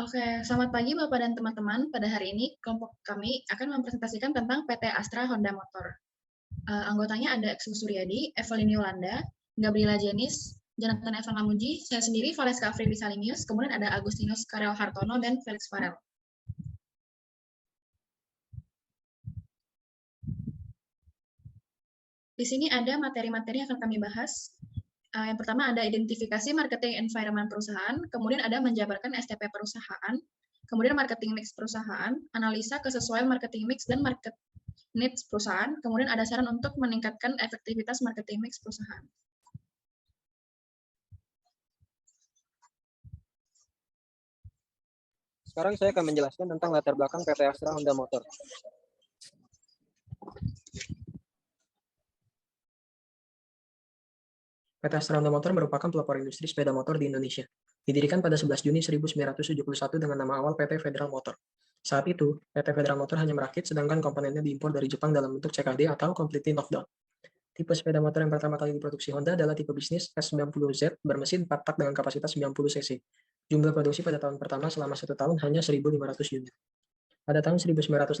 Oke, selamat pagi Bapak dan teman-teman. Pada hari ini, kelompok kami akan mempresentasikan tentang PT Astra Honda Motor. Anggotanya ada Exu Suryadi, Evelyn Yolanda, Gabriela Jenis, Jonathan Evan Lamuji, saya sendiri, Valeska Afridi Salimius, kemudian ada Agustinus Karel Hartono, dan Felix Farel. Di sini ada materi-materi yang akan kami bahas. Yang pertama ada identifikasi marketing environment perusahaan, kemudian ada menjabarkan STP perusahaan, kemudian marketing mix perusahaan, analisa kesesuaian marketing mix dan market needs perusahaan, kemudian ada saran untuk meningkatkan efektivitas marketing mix perusahaan. Sekarang saya akan menjelaskan tentang latar belakang PT Astra Honda Motor. PT Astra Honda Motor merupakan pelopor industri sepeda motor di Indonesia. Didirikan pada 11 Juni 1971 dengan nama awal PT Federal Motor. Saat itu, PT Federal Motor hanya merakit, sedangkan komponennya diimpor dari Jepang dalam bentuk CKD atau Completely Knockdown. Tipe sepeda motor yang pertama kali diproduksi Honda adalah tipe bisnis S90Z bermesin 4 tak dengan kapasitas 90 cc. Jumlah produksi pada tahun pertama selama 1 tahun hanya 1.500 unit. Pada tahun 1981,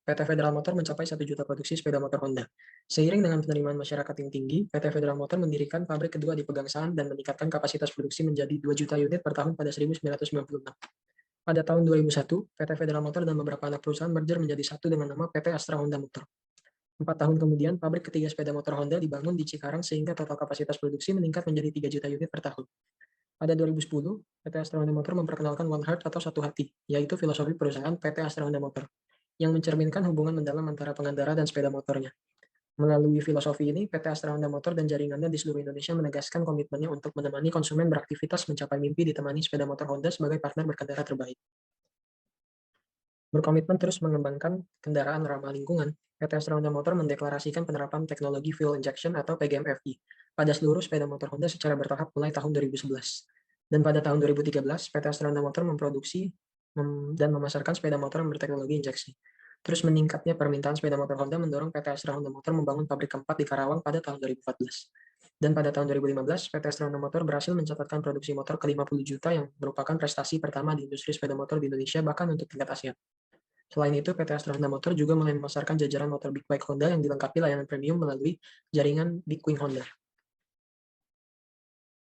PT Federal Motor mencapai 1 juta produksi sepeda motor Honda. Seiring dengan penerimaan masyarakat yang tinggi, PT Federal Motor mendirikan pabrik kedua di Pegangsaan dan meningkatkan kapasitas produksi menjadi 2 juta unit per tahun pada 1996. Pada tahun 2001, PT Federal Motor dan beberapa anak perusahaan merger menjadi satu dengan nama PT Astra Honda Motor. 4 tahun kemudian, pabrik ketiga sepeda motor Honda dibangun di Cikarang sehingga total kapasitas produksi meningkat menjadi 3 juta unit per tahun. Pada 2010, PT Astra Honda Motor memperkenalkan One Heart atau satu hati, yaitu filosofi perusahaan PT Astra Honda Motor, yang mencerminkan hubungan mendalam antara pengendara dan sepeda motornya. Melalui filosofi ini, PT Astra Honda Motor dan jaringannya di seluruh Indonesia menegaskan komitmennya untuk menemani konsumen beraktivitas mencapai mimpi ditemani sepeda motor Honda sebagai partner berkendara terbaik. Berkomitmen terus mengembangkan kendaraan ramah lingkungan, PT Astra Honda Motor mendeklarasikan penerapan teknologi fuel injection atau PGM-FI pada seluruh sepeda motor Honda secara bertahap mulai tahun 2011. Dan pada tahun 2013, PT Astra Honda Motor memproduksi dan memasarkan sepeda motor yang berteknologi injeksi. Terus meningkatnya permintaan sepeda motor Honda mendorong PT Astra Honda Motor membangun pabrik keempat di Karawang pada tahun 2014. Dan pada tahun 2015, PT Astra Honda Motor berhasil mencatatkan produksi motor ke-50 juta yang merupakan prestasi pertama di industri sepeda motor di Indonesia bahkan untuk tingkat Asia. Selain itu, PT Astra Honda Motor juga mulai memasarkan jajaran motor Big Bike Honda yang dilengkapi layanan premium melalui jaringan Big Wing Honda.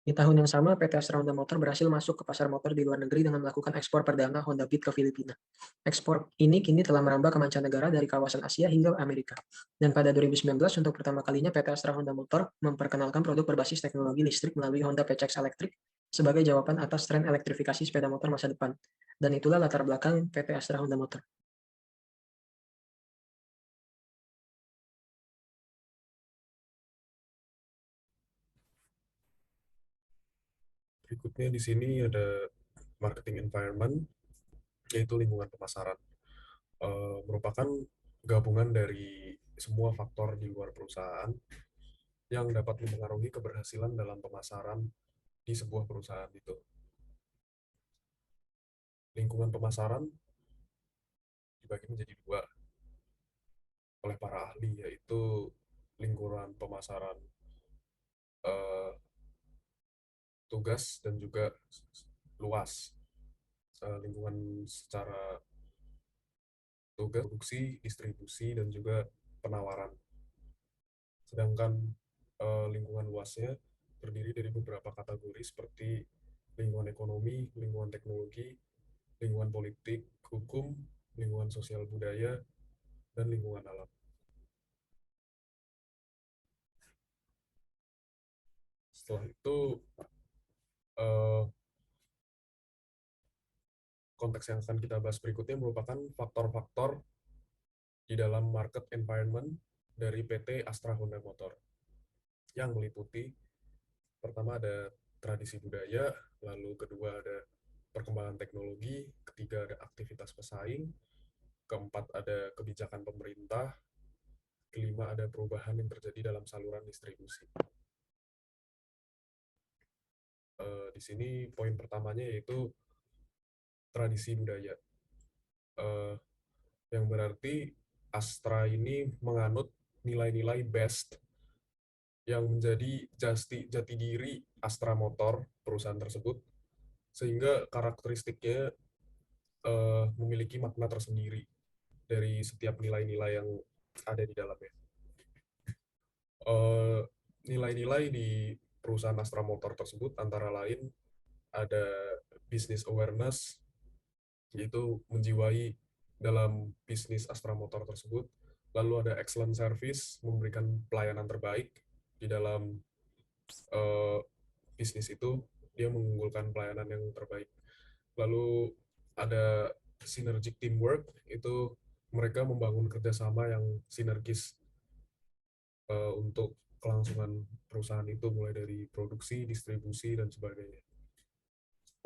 Di tahun yang sama, PT Astra Honda Motor berhasil masuk ke pasar motor di luar negeri dengan melakukan ekspor perdana Honda Beat ke Filipina. Ekspor ini kini telah merambah ke mancanegara dari kawasan Asia hingga Amerika. Dan pada 2019, untuk pertama kalinya PT Astra Honda Motor memperkenalkan produk berbasis teknologi listrik melalui Honda PCX Electric sebagai jawaban atas tren elektrifikasi sepeda motor masa depan. Dan itulah latar belakang PT Astra Honda Motor. Berikutnya di sini ada marketing environment, yaitu lingkungan pemasaran. Merupakan gabungan dari semua faktor di luar perusahaan yang dapat mempengaruhi keberhasilan dalam pemasaran di sebuah perusahaan itu. Lingkungan pemasaran dibagi menjadi dua oleh para ahli, yaitu lingkungan pemasaran tugas dan juga luas. Lingkungan secara tugas, produksi, distribusi, dan juga penawaran. Sedangkan lingkungan luasnya terdiri dari beberapa kategori seperti lingkungan ekonomi, lingkungan teknologi, lingkungan politik, hukum, lingkungan sosial budaya, dan lingkungan alam. Setelah itu, konteks yang akan kita bahas berikutnya merupakan faktor-faktor di dalam market environment dari PT Astra Honda Motor, yang meliputi pertama ada tradisi budaya, lalu kedua ada perkembangan teknologi, ketiga ada aktivitas pesaing, keempat ada kebijakan pemerintah, kelima ada perubahan yang terjadi dalam saluran distribusi. Di sini poin pertamanya yaitu tradisi budaya, yang berarti Astra ini menganut nilai-nilai best yang menjadi jati diri Astra Motor, perusahaan tersebut, sehingga karakteristiknya memiliki makna tersendiri dari setiap nilai-nilai yang ada di dalamnya. Nilai-nilai di perusahaan Astra Motor tersebut antara lain ada business awareness, yaitu menjiwai dalam bisnis Astra Motor tersebut. Lalu ada excellent service, memberikan pelayanan terbaik di dalam bisnis itu, dia mengunggulkan pelayanan yang terbaik. Lalu ada synergic teamwork, itu mereka membangun kerjasama yang sinergis untuk kelangsungan perusahaan itu, mulai dari produksi, distribusi, dan sebagainya.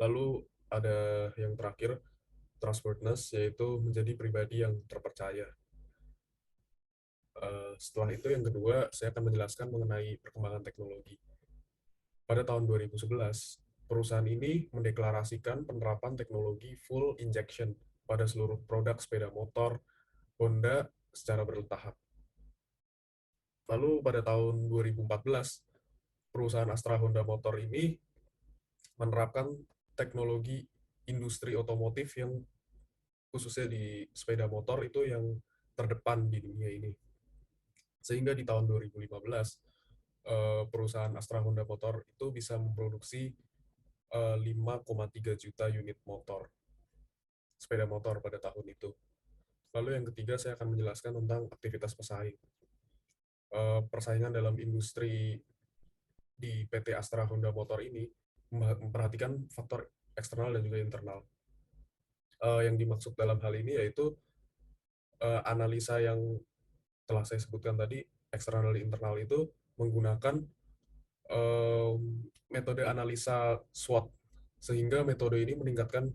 Lalu ada yang terakhir, trustworthiness, yaitu menjadi pribadi yang terpercaya. Setelah itu yang kedua, saya akan menjelaskan mengenai perkembangan teknologi. Pada tahun 2011, perusahaan ini mendeklarasikan penerapan teknologi full injection pada seluruh produk sepeda motor Honda secara bertahap. Lalu pada tahun 2014, perusahaan Astra Honda Motor ini menerapkan teknologi industri otomotif yang khususnya di sepeda motor itu yang terdepan di dunia ini. Sehingga di tahun 2015, perusahaan Astra Honda Motor itu bisa memproduksi 5,3 juta unit motor, sepeda motor pada tahun itu. Lalu yang ketiga, saya akan menjelaskan tentang aktivitas pesaing. Persaingan dalam industri di PT Astra Honda Motor ini memperhatikan faktor eksternal dan juga internal. Yang dimaksud dalam hal ini yaitu analisa yang telah saya sebutkan tadi, eksternal dan internal itu menggunakan metode analisa SWOT, sehingga metode ini meningkatkan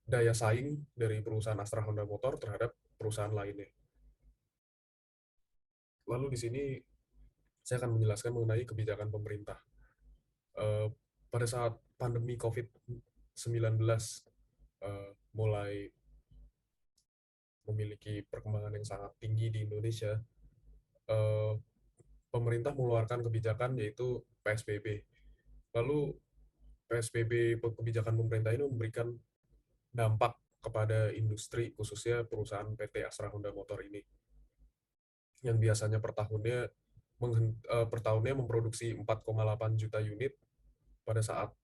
daya saing dari perusahaan Astra Honda Motor terhadap perusahaan lainnya. Lalu di sini saya akan menjelaskan mengenai kebijakan pemerintah. Pada saat pandemi COVID-19 mulai memiliki perkembangan yang sangat tinggi di Indonesia, pemerintah mengeluarkan kebijakan yaitu PSBB. Lalu PSBB, kebijakan pemerintah ini memberikan dampak kepada industri, khususnya perusahaan PT Astra Honda Motor ini, yang biasanya per tahunnya memproduksi 4,8 juta unit. Pada saat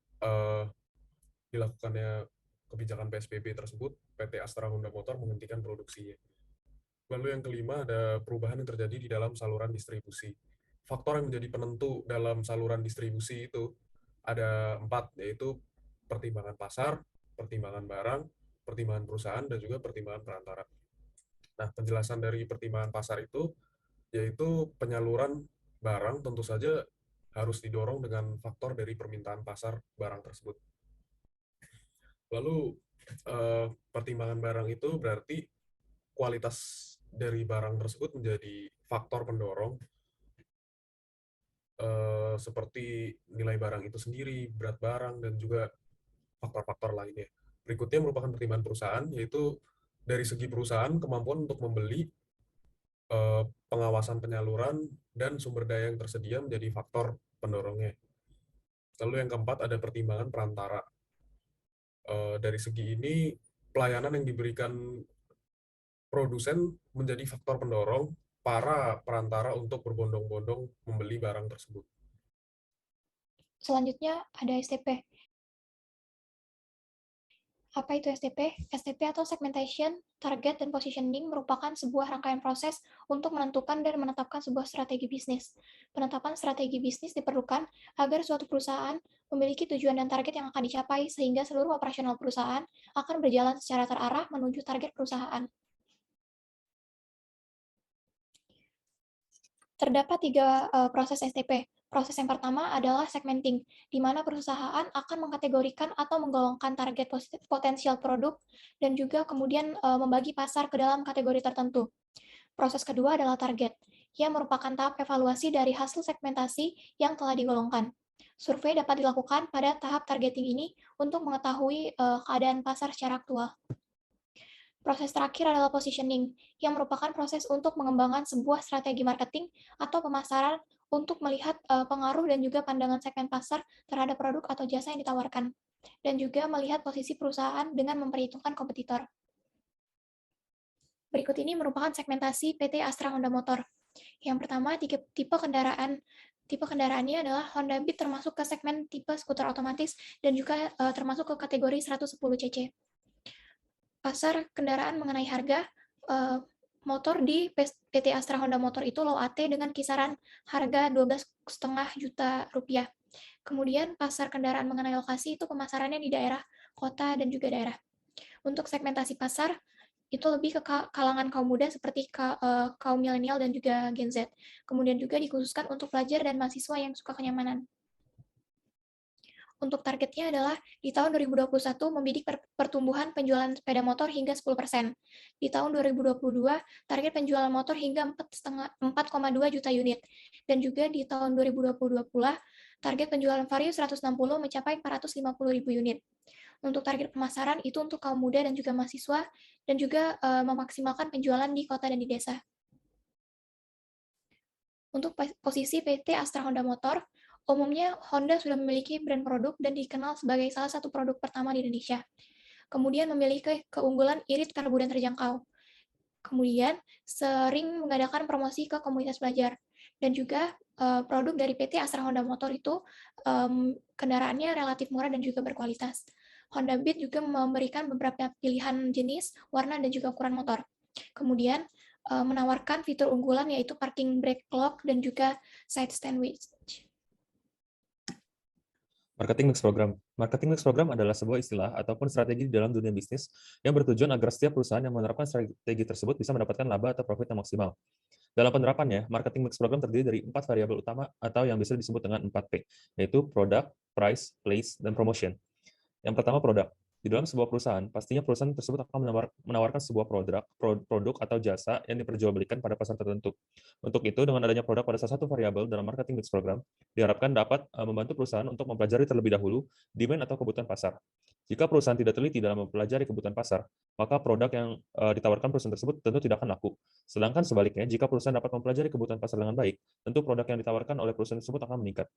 dilakukannya kebijakan PSBB tersebut, PT Astra Honda Motor menghentikan produksinya. Lalu yang kelima, ada perubahan yang terjadi di dalam saluran distribusi. Faktor yang menjadi penentu dalam saluran distribusi itu ada 4, yaitu pertimbangan pasar, pertimbangan barang, pertimbangan perusahaan, dan juga pertimbangan perantara. Nah, penjelasan dari pertimbangan pasar itu yaitu penyaluran barang tentu saja harus didorong dengan faktor dari permintaan pasar barang tersebut. Lalu pertimbangan barang itu berarti kualitas dari barang tersebut menjadi faktor pendorong, seperti nilai barang itu sendiri, berat barang, dan juga faktor-faktor lainnya. Berikutnya merupakan pertimbangan perusahaan, yaitu dari segi perusahaan, kemampuan untuk membeli, pengawasan penyaluran, dan sumber daya yang tersedia menjadi faktor pendorongnya. Lalu yang keempat, ada pertimbangan perantara. Dari segi ini, pelayanan yang diberikan produsen menjadi faktor pendorong para perantara untuk berbondong-bondong membeli barang tersebut. Selanjutnya ada STP. Apa itu STP? STP atau Segmentation, Target, dan Positioning merupakan sebuah rangkaian proses untuk menentukan dan menetapkan sebuah strategi bisnis. Penetapan strategi bisnis diperlukan agar suatu perusahaan memiliki tujuan dan target yang akan dicapai, sehingga seluruh operasional perusahaan akan berjalan secara terarah menuju target perusahaan. Terdapat 3 proses STP. Proses yang pertama adalah segmenting, di mana perusahaan akan mengkategorikan atau menggolongkan target potensial produk dan juga kemudian membagi pasar ke dalam kategori tertentu. Proses kedua adalah target, yang merupakan tahap evaluasi dari hasil segmentasi yang telah digolongkan. Survei dapat dilakukan pada tahap targeting ini untuk mengetahui keadaan pasar secara aktual. Proses terakhir adalah positioning, yang merupakan proses untuk mengembangkan sebuah strategi marketing atau pemasaran untuk melihat pengaruh dan juga pandangan segmen pasar terhadap produk atau jasa yang ditawarkan. dan juga melihat posisi perusahaan dengan memperhitungkan kompetitor. Berikut ini merupakan segmentasi PT Astra Honda Motor. Yang pertama, tipe kendaraan. Tipe kendaraannya adalah Honda Beat, termasuk ke segmen tipe skuter otomatis dan juga termasuk ke kategori 110 cc. Pasar kendaraan mengenai harga, motor di PT Astra Honda Motor itu low AT dengan kisaran harga 12,5 juta rupiah. Kemudian pasar kendaraan mengenai lokasi itu pemasarannya di daerah, kota, dan juga daerah. Untuk segmentasi pasar, itu lebih ke kalangan kaum muda seperti kaum milenial dan juga Gen Z. Kemudian juga dikhususkan untuk pelajar dan mahasiswa yang suka kenyamanan. Untuk targetnya adalah di tahun 2021 membidik pertumbuhan penjualan sepeda motor hingga 10%. Di tahun 2022, target penjualan motor hingga 4,2 juta unit. Dan juga di tahun 2022 pula, target penjualan Vario 160 mencapai 450.000 unit. Untuk target pemasaran itu untuk kaum muda dan juga mahasiswa, dan juga memaksimalkan penjualan di kota dan di desa. Untuk posisi PT Astra Honda Motor, umumnya Honda sudah memiliki brand produk dan dikenal sebagai salah satu produk pertama di Indonesia. Kemudian memiliki keunggulan irit, karbu, dan terjangkau. Kemudian sering mengadakan promosi ke komunitas belajar. Dan juga produk dari PT Astra Honda Motor itu kendaraannya relatif murah dan juga berkualitas. Honda Beat juga memberikan beberapa pilihan jenis, warna, dan juga ukuran motor. Kemudian menawarkan fitur unggulan yaitu parking brake lock dan juga side stand winch. Marketing Mix Program. Marketing Mix Program adalah sebuah istilah ataupun strategi di dalam dunia bisnis yang bertujuan agar setiap perusahaan yang menerapkan strategi tersebut bisa mendapatkan laba atau profit yang maksimal. Dalam penerapannya, Marketing Mix Program terdiri dari 4 variabel utama atau yang bisa disebut dengan 4P, yaitu Product, Price, Place, dan Promotion. Yang pertama, Product. Di dalam sebuah perusahaan, pastinya perusahaan tersebut akan menawarkan sebuah produk atau jasa yang diperjualbelikan pada pasar tertentu. Untuk itu, dengan adanya produk pada salah satu variabel dalam marketing mix program, diharapkan dapat membantu perusahaan untuk mempelajari terlebih dahulu demand atau kebutuhan pasar. Jika perusahaan tidak teliti dalam mempelajari kebutuhan pasar, maka produk yang ditawarkan perusahaan tersebut tentu tidak akan laku. Sedangkan sebaliknya, jika perusahaan dapat mempelajari kebutuhan pasar dengan baik, tentu produk yang ditawarkan oleh perusahaan tersebut akan meningkat.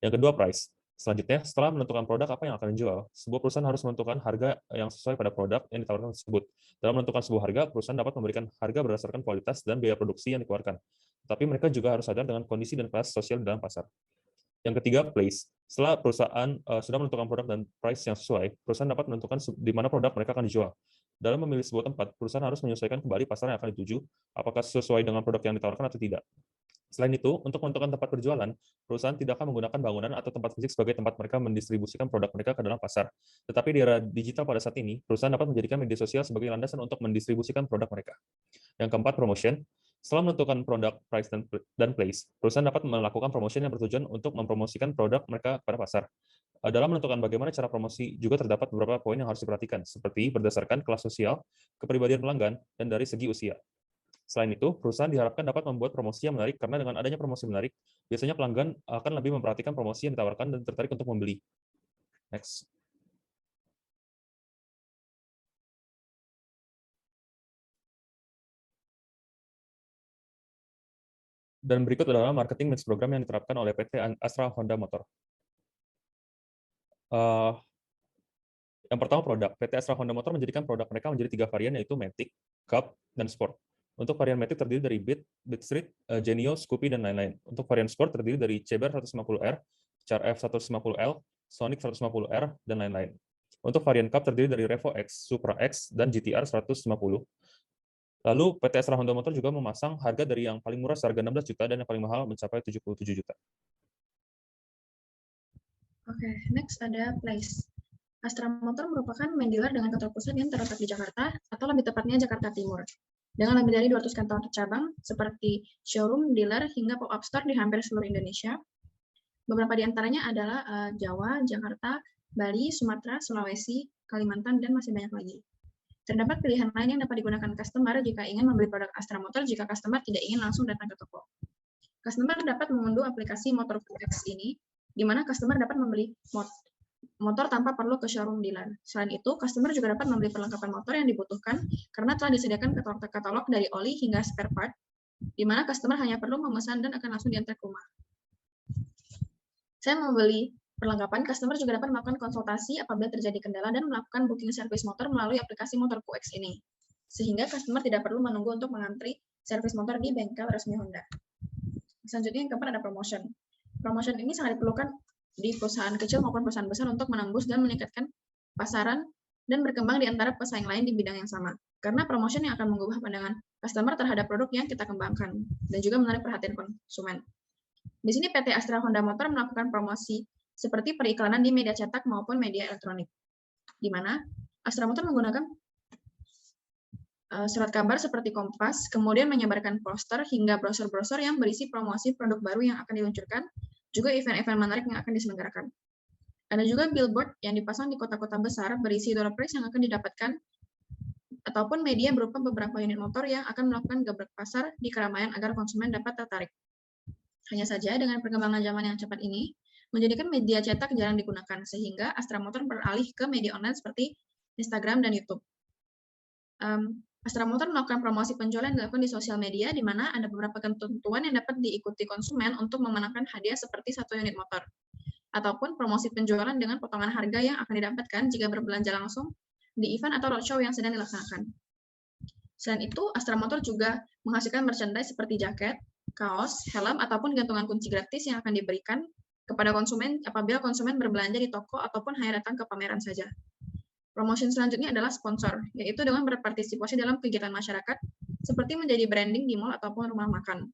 Yang kedua, price. Selanjutnya, setelah menentukan produk apa yang akan dijual, sebuah perusahaan harus menentukan harga yang sesuai pada produk yang ditawarkan tersebut. Dalam menentukan sebuah harga, perusahaan dapat memberikan harga berdasarkan kualitas dan biaya produksi yang dikeluarkan. Tapi mereka juga harus sadar dengan kondisi dan kelas sosial di dalam pasar. Yang ketiga, place. Setelah perusahaan sudah menentukan produk dan price yang sesuai, perusahaan dapat menentukan di mana produk mereka akan dijual. Dalam memilih sebuah tempat, perusahaan harus menyesuaikan kembali pasar yang akan dituju, apakah sesuai dengan produk yang ditawarkan atau tidak. Selain itu, untuk menentukan tempat berjualan, perusahaan tidak akan menggunakan bangunan atau tempat fisik sebagai tempat mereka mendistribusikan produk mereka ke dalam pasar. Tetapi di era digital pada saat ini, perusahaan dapat menjadikan media sosial sebagai landasan untuk mendistribusikan produk mereka. Yang keempat, promotion. Setelah menentukan produk, price, dan place, perusahaan dapat melakukan promotion yang bertujuan untuk mempromosikan produk mereka pada pasar. Dalam menentukan bagaimana cara promosi, juga terdapat beberapa poin yang harus diperhatikan, seperti berdasarkan kelas sosial, kepribadian pelanggan, dan dari segi usia. Selain itu, perusahaan diharapkan dapat membuat promosi yang menarik karena dengan adanya promosi menarik, biasanya pelanggan akan lebih memperhatikan promosi yang ditawarkan dan tertarik untuk membeli. Next. Dan berikut adalah marketing mix program yang diterapkan oleh PT Astra Honda Motor. Yang pertama, produk. PT Astra Honda Motor menjadikan produk mereka menjadi 3 varian, yaitu Matic, Cup, dan Sport. Untuk varian Matic terdiri dari Beat Street, Genio, Scoopy, dan lain-lain. Untuk varian Sport terdiri dari CBR 150R, Char F 150L, Sonic 150R, dan lain-lain. Untuk varian Cup terdiri dari Revo X, Supra X, dan GTR 150. Lalu PT Astra Honda Motor juga memasang harga dari yang paling murah seharga 16 juta dan yang paling mahal mencapai 77 juta. Oke, next ada Place. Astra Motor merupakan main dealer dengan kantor pusat yang terletak di Jakarta, atau lebih tepatnya Jakarta Timur. Dengan lebih dari 200 kantor cabang, seperti showroom, dealer, hingga pop-up store di hampir seluruh Indonesia. Beberapa di antaranya adalah Jawa, Jakarta, Bali, Sumatera, Sulawesi, Kalimantan, dan masih banyak lagi. Terdapat pilihan lain yang dapat digunakan customer jika ingin membeli produk Astra Motor jika customer tidak ingin langsung datang ke toko. Customer dapat mengunduh aplikasi Motor4X ini, di mana customer dapat membeli motor tanpa perlu ke showroom dealer. Selain itu, customer juga dapat membeli perlengkapan motor yang dibutuhkan karena telah disediakan katalog dari oli hingga spare part, di mana customer hanya perlu memesan dan akan langsung diantar ke rumah. Saya membeli perlengkapan, customer juga dapat melakukan konsultasi apabila terjadi kendala dan melakukan booking servis motor melalui aplikasi Motorku X ini. Sehingga customer tidak perlu menunggu untuk mengantri servis motor di bengkel resmi Honda. Selanjutnya yang keempat ada promotion. Promotion ini sangat diperlukan di perusahaan kecil maupun perusahaan besar untuk menembus dan meningkatkan pasaran dan berkembang di antara pesaing lain di bidang yang sama. Karena promotion yang akan mengubah pandangan customer terhadap produk yang kita kembangkan dan juga menarik perhatian konsumen. Di sini PT Astra Honda Motor melakukan promosi seperti periklanan di media cetak maupun media elektronik, di mana Astra Motor menggunakan surat kabar seperti Kompas, kemudian menyebarkan poster hingga brosur-brosur yang berisi promosi produk baru yang akan diluncurkan, juga event-event menarik yang akan diselenggarakan. Ada juga billboard yang dipasang di kota-kota besar berisi door prize yang akan didapatkan, ataupun media berupa beberapa unit motor yang akan melakukan gebrek pasar di keramaian agar konsumen dapat tertarik. Hanya saja dengan perkembangan zaman yang cepat ini, menjadikan media cetak jarang digunakan, sehingga Astra Motor beralih ke media online seperti Instagram dan YouTube. Astra Motor melakukan promosi penjualan yang dilakukan di sosial media, di mana ada beberapa ketentuan yang dapat diikuti konsumen untuk memenangkan hadiah seperti 1 unit motor, ataupun promosi penjualan dengan potongan harga yang akan didapatkan jika berbelanja langsung di event atau roadshow yang sedang dilaksanakan. Selain itu, Astra Motor juga menghasilkan merchandise seperti jaket, kaos, helm, ataupun gantungan kunci gratis yang akan diberikan kepada konsumen apabila konsumen berbelanja di toko ataupun hanya datang ke pameran saja. Promotion selanjutnya adalah sponsor, yaitu dengan berpartisipasi dalam kegiatan masyarakat, seperti menjadi branding di mal ataupun rumah makan.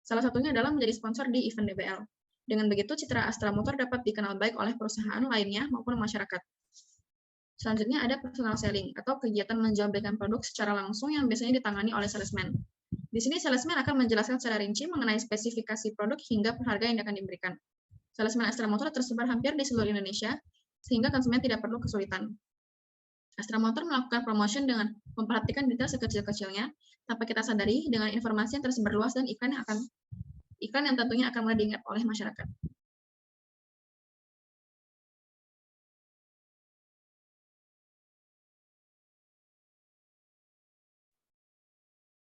Salah satunya adalah menjadi sponsor di event DBL. Dengan begitu, citra Astra Motor dapat dikenal baik oleh perusahaan lainnya maupun masyarakat. Selanjutnya ada personal selling, atau kegiatan menjual belikan produk secara langsung yang biasanya ditangani oleh salesman. Di sini salesman akan menjelaskan secara rinci mengenai spesifikasi produk hingga harga yang akan diberikan. Salesman Astra Motor tersebar hampir di seluruh Indonesia, sehingga konsumen tidak perlu kesulitan. Astra Motor melakukan promotion dengan memperhatikan detail sekecil-kecilnya, tanpa kita sadari dengan informasi yang tersebar luas dan iklan yang tentunya akan mudah diingat oleh masyarakat.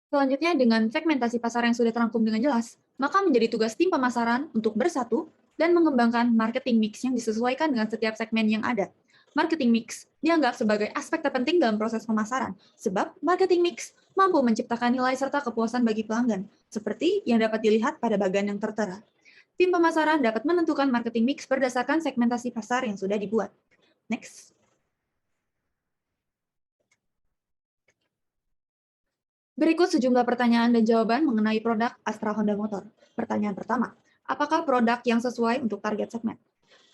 Selanjutnya, dengan segmentasi pasar yang sudah terangkum dengan jelas, maka menjadi tugas tim pemasaran untuk bersatu dan mengembangkan marketing mix yang disesuaikan dengan setiap segmen yang ada. Marketing mix dianggap sebagai aspek terpenting dalam proses pemasaran, sebab marketing mix mampu menciptakan nilai serta kepuasan bagi pelanggan, seperti yang dapat dilihat pada bagian yang tertera. Tim pemasaran dapat menentukan marketing mix berdasarkan segmentasi pasar yang sudah dibuat. Next. Berikut sejumlah pertanyaan dan jawaban mengenai produk Astra Honda Motor. Pertanyaan pertama, apakah produk yang sesuai untuk target segmen?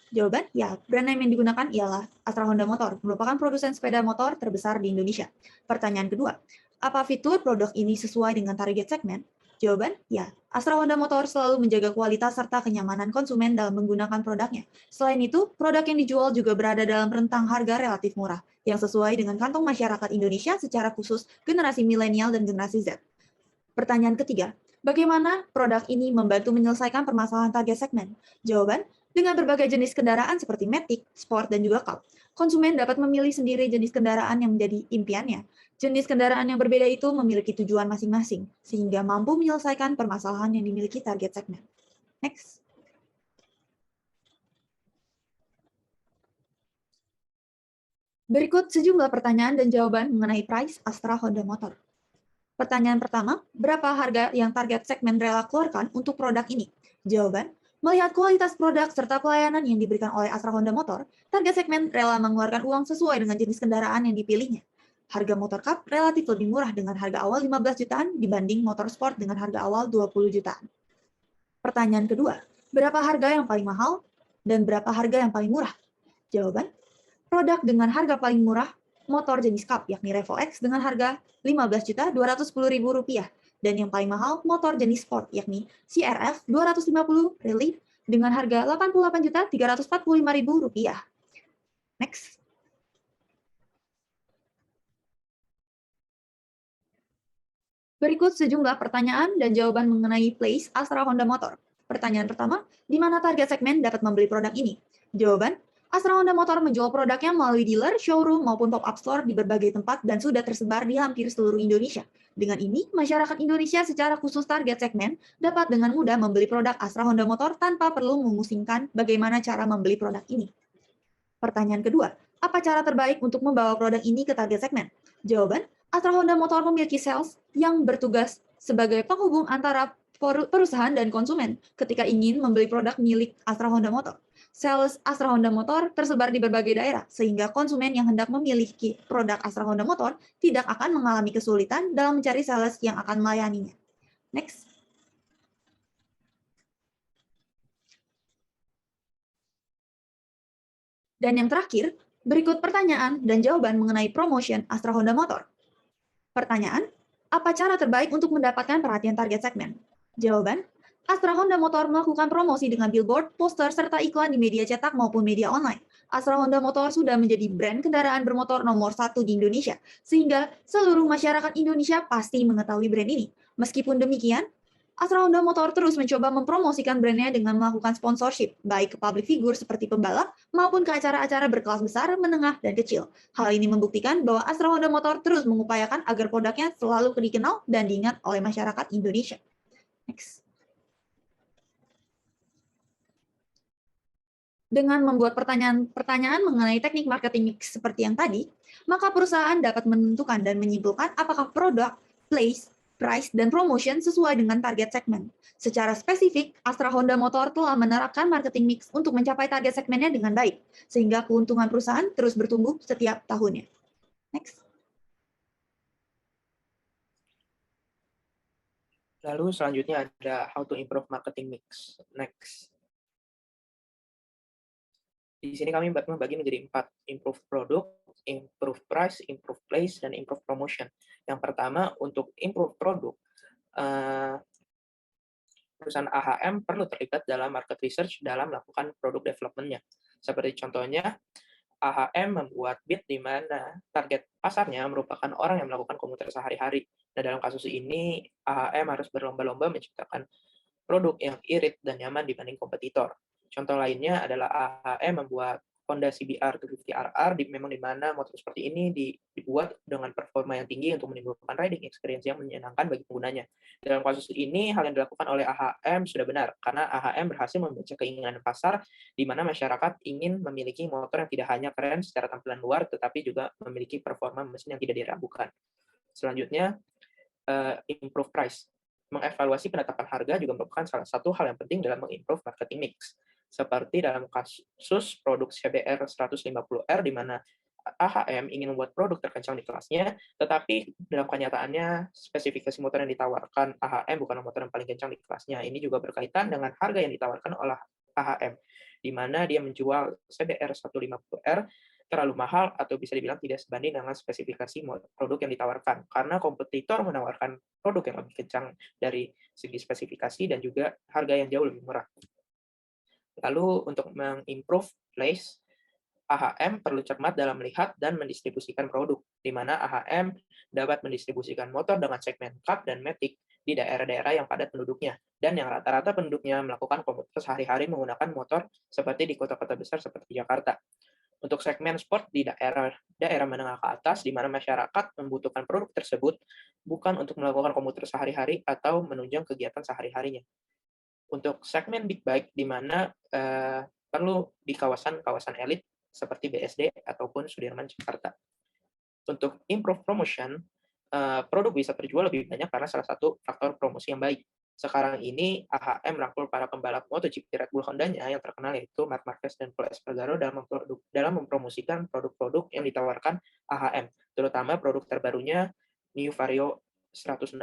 Jawaban, ya, brand name yang digunakan ialah Astra Honda Motor, merupakan produsen sepeda motor terbesar di Indonesia. Pertanyaan kedua, apa fitur produk ini sesuai dengan target segmen? Jawaban, ya, Astra Honda Motor selalu menjaga kualitas serta kenyamanan konsumen dalam menggunakan produknya. Selain itu, produk yang dijual juga berada dalam rentang harga relatif murah, yang sesuai dengan kantong masyarakat Indonesia secara khusus generasi milenial dan generasi Z. Pertanyaan ketiga, bagaimana produk ini membantu menyelesaikan permasalahan target segmen? Jawaban, dengan berbagai jenis kendaraan seperti Matic, Sport, dan juga Cup, konsumen dapat memilih sendiri jenis kendaraan yang menjadi impiannya. Jenis kendaraan yang berbeda itu memiliki tujuan masing-masing, sehingga mampu menyelesaikan permasalahan yang dimiliki target segmen. Next. Berikut sejumlah pertanyaan dan jawaban mengenai price Astra Honda Motor. Pertanyaan pertama, berapa harga yang target segmen rela keluarkan untuk produk ini? Jawaban, melihat kualitas produk serta pelayanan yang diberikan oleh Astra Honda Motor, target segmen rela mengeluarkan uang sesuai dengan jenis kendaraan yang dipilihnya. Harga motor Cup relatif lebih murah dengan harga awal 15 jutaan dibanding motor sport dengan harga awal 20 jutaan. Pertanyaan kedua, berapa harga yang paling mahal dan berapa harga yang paling murah? Jawaban, produk dengan harga paling murah, motor jenis Cup, yakni Revo X dengan harga Rp15.210.000, dan yang paling mahal, motor jenis Sport, yakni CRF 250 Relief dengan harga Rp88.345.000. Next. Berikut sejumlah pertanyaan dan jawaban mengenai place Astra Honda Motor. Pertanyaan pertama, di mana target segmen dapat membeli produk ini? Jawaban, Astra Honda Motor menjual produknya melalui dealer, showroom, maupun pop-up store di berbagai tempat dan sudah tersebar di hampir seluruh Indonesia. Dengan ini, masyarakat Indonesia secara khusus target segmen dapat dengan mudah membeli produk Astra Honda Motor tanpa perlu memusingkan bagaimana cara membeli produk ini. Pertanyaan kedua, apa cara terbaik untuk membawa produk ini ke target segmen? Jawaban, Astra Honda Motor memiliki sales yang bertugas sebagai penghubung antara perusahaan dan konsumen ketika ingin membeli produk milik Astra Honda Motor. Sales Astra Honda Motor tersebar di berbagai daerah, sehingga konsumen yang hendak memiliki produk Astra Honda Motor tidak akan mengalami kesulitan dalam mencari sales yang akan melayaninya. Next. Dan yang terakhir, berikut pertanyaan dan jawaban mengenai promotion Astra Honda Motor. Pertanyaan, apa cara terbaik untuk mendapatkan perhatian target segmen? Jawaban, Astra Honda Motor melakukan promosi dengan billboard, poster, serta iklan di media cetak maupun media online. Astra Honda Motor sudah menjadi brand kendaraan bermotor nomor 1 di Indonesia, sehingga seluruh masyarakat Indonesia pasti mengetahui brand ini. Meskipun demikian, Astra Honda Motor terus mencoba mempromosikan brandnya dengan melakukan sponsorship, baik ke public figure seperti pembalap, maupun ke acara-acara berkelas besar, menengah, dan kecil. Hal ini membuktikan bahwa Astra Honda Motor terus mengupayakan agar produknya selalu dikenal dan diingat oleh masyarakat Indonesia. Next. Dengan membuat pertanyaan mengenai teknik marketing mix seperti yang tadi, maka perusahaan dapat menentukan dan menyimpulkan apakah produk, place, price, dan promotion sesuai dengan target segmen. Secara spesifik, Astra Honda Motor telah menerapkan marketing mix untuk mencapai target segmennya dengan baik, sehingga keuntungan perusahaan terus bertumbuh setiap tahunnya. Next. Lalu selanjutnya ada how to improve marketing mix. Next. Di sini kami membagi menjadi 4, improve product, improve price, improve place, dan improve promotion. Yang pertama, untuk improve produk, perusahaan AHM perlu terlibat dalam market research dalam melakukan produk development-nya. Seperti contohnya, AHM membuat bid di mana target pasarnya merupakan orang yang melakukan komuter sehari-hari. Nah, dalam kasus ini, AHM harus berlomba-lomba menciptakan produk yang irit dan nyaman dibanding kompetitor. Contoh lainnya adalah AHM membuat Honda CBR 250RR, di mana motor seperti ini dibuat dengan performa yang tinggi untuk menimbulkan riding experience yang menyenangkan bagi penggunanya. Dalam kasus ini, hal yang dilakukan oleh AHM sudah benar, karena AHM berhasil membaca keinginan pasar, di mana masyarakat ingin memiliki motor yang tidak hanya keren secara tampilan luar, tetapi juga memiliki performa mesin yang tidak diragukan. Selanjutnya, improve price. Mengevaluasi penetapan harga juga merupakan salah satu hal yang penting dalam mengimprove marketing mix. Seperti dalam kasus produk CBR 150R, di mana AHM ingin membuat produk terkencang di kelasnya, tetapi dalam kenyataannya spesifikasi motor yang ditawarkan AHM bukan motor yang paling kencang di kelasnya. Ini juga berkaitan dengan harga yang ditawarkan oleh AHM, di mana dia menjual CBR 150R terlalu mahal atau bisa dibilang tidak sebanding dengan spesifikasi produk yang ditawarkan, karena kompetitor menawarkan produk yang lebih kencang dari segi spesifikasi dan juga harga yang jauh lebih murah. Lalu untuk mengimprove place, AHM perlu cermat dalam melihat dan mendistribusikan produk, di mana AHM dapat mendistribusikan motor dengan segmen Cup dan Matic di daerah-daerah yang padat penduduknya, dan yang rata-rata penduduknya melakukan komuter sehari-hari menggunakan motor seperti di kota-kota besar seperti Jakarta. Untuk segmen sport di daerah menengah ke atas, di mana masyarakat membutuhkan produk tersebut bukan untuk melakukan komuter sehari-hari atau menunjang kegiatan sehari-harinya. Untuk segmen big bike, di mana perlu di kawasan-kawasan elit seperti BSD ataupun Sudirman, Jakarta. Untuk improve promotion, produk bisa terjual lebih banyak karena salah satu faktor promosi yang baik. Sekarang ini, AHM merangkul para pembalap MotoGP Red Bull Honda-nya yang terkenal, yaitu Marc Marquez dan Pol Espargaro, dalam mempromosikan produk-produk yang ditawarkan AHM, terutama produk terbarunya New Vario 160.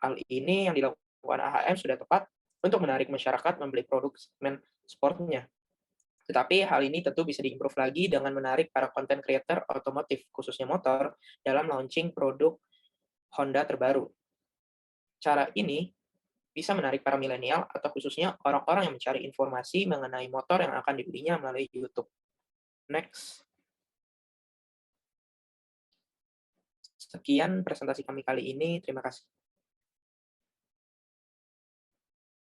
Hal ini yang dilakukan AHM sudah tepat untuk menarik masyarakat membeli produk segmen sportnya. Tetapi hal ini tentu bisa diimprove lagi dengan menarik para content creator otomotif, khususnya motor, dalam launching produk Honda terbaru. Cara ini bisa menarik para milenial atau khususnya orang-orang yang mencari informasi mengenai motor yang akan dibelinya melalui YouTube. Next. Sekian presentasi kami kali ini. Terima kasih.